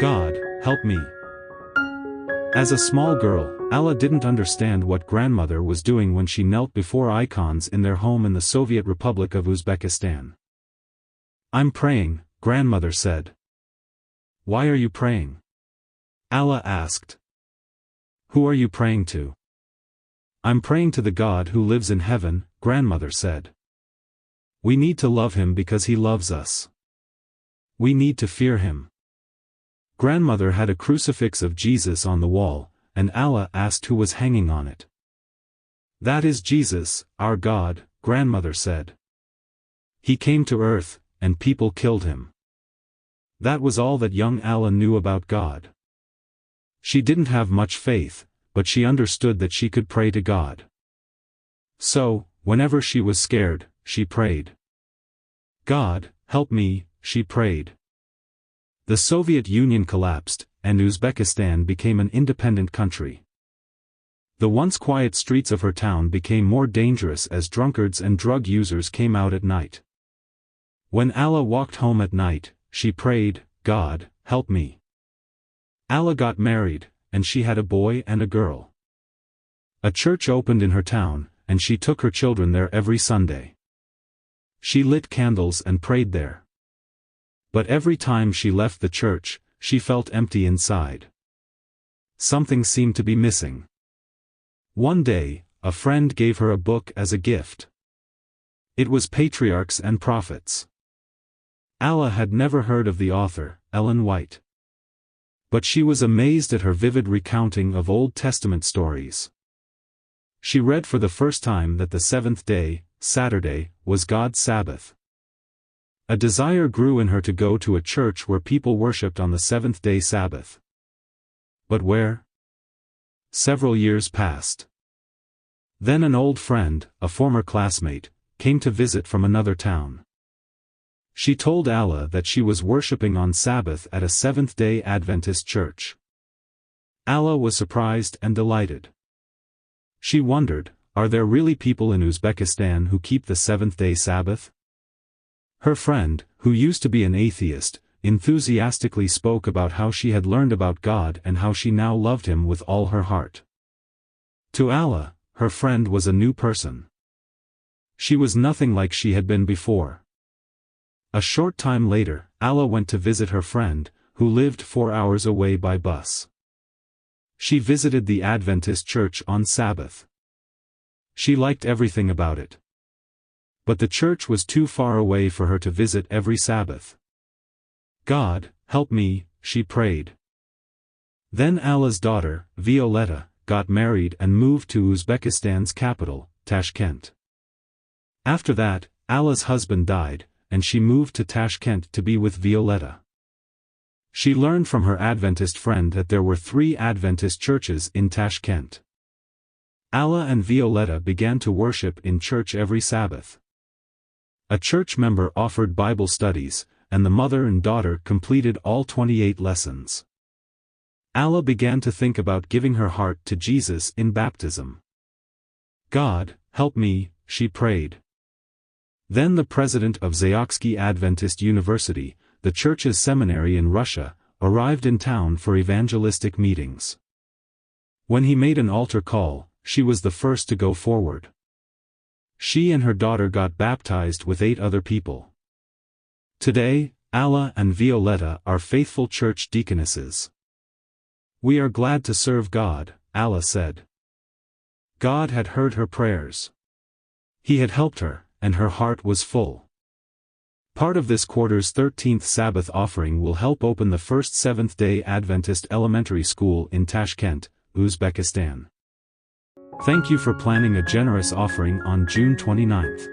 God, help me. As a small girl, Alla didn't understand what grandmother was doing when she knelt before icons in their home in the Soviet Republic of Uzbekistan. "I'm praying," grandmother said. "Why are you praying?" Alla asked. "Who are you praying to?" "I'm praying to the God who lives in heaven," grandmother said. "We need to love him because he loves us. We need to fear him." Grandmother had a crucifix of Jesus on the wall, and Alla asked who was hanging on it. "That is Jesus, our God," grandmother said. "He came to earth, and people killed him." That was all that young Alla knew about God. She didn't have much faith, but she understood that she could pray to God. So, whenever she was scared, she prayed. "God, help me," she prayed. The Soviet Union collapsed, and Uzbekistan became an independent country. The once quiet streets of her town became more dangerous as drunkards and drug users came out at night. When Alla walked home at night, she prayed, "God, help me." Alla got married, and she had a boy and a girl. A church opened in her town, and she took her children there every Sunday. She lit candles and prayed there. But every time she left the church, she felt empty inside. Something seemed to be missing. One day, a friend gave her a book as a gift. It was Patriarchs and Prophets. Alla had never heard of the author, Ellen White. But she was amazed at her vivid recounting of Old Testament stories. She read for the first time that the seventh day, Saturday, was God's Sabbath. A desire grew in her to go to a church where people worshipped on the seventh-day Sabbath. But where? Several years passed. Then an old friend, a former classmate, came to visit from another town. She told Alla that she was worshipping on Sabbath at a Seventh-day Adventist church. Alla was surprised and delighted. She wondered, are there really people in Uzbekistan who keep the seventh-day Sabbath? Her friend, who used to be an atheist, enthusiastically spoke about how she had learned about God and how she now loved him with all her heart. To Alla, her friend was a new person. She was nothing like she had been before. A short time later, Alla went to visit her friend, who lived 4 hours away by bus. She visited the Adventist Church on Sabbath. She liked everything about it. But the church was too far away for her to visit every Sabbath. "God, help me," she prayed. Then Alla's daughter, Violetta, got married and moved to Uzbekistan's capital, Tashkent. After that, Alla's husband died, and she moved to Tashkent to be with Violetta. She learned from her Adventist friend that there were 3 Adventist churches in Tashkent. Alla and Violetta began to worship in church every Sabbath. A church member offered Bible studies, and the mother and daughter completed all 28 lessons. Alla began to think about giving her heart to Jesus in baptism. "God, help me," she prayed. Then the president of Zayokski Adventist University, the church's seminary in Russia, arrived in town for evangelistic meetings. When he made an altar call, she was the first to go forward. She and her daughter got baptized with 8 other people. Today, Alla and Violetta are faithful church deaconesses. "We are glad to serve God," Alla said. God had heard her prayers. He had helped her, and her heart was full. Part of this quarter's 13th Sabbath offering will help open the first Seventh-day Adventist elementary school in Tashkent, Uzbekistan. Thank you for planning a generous offering on June 29th.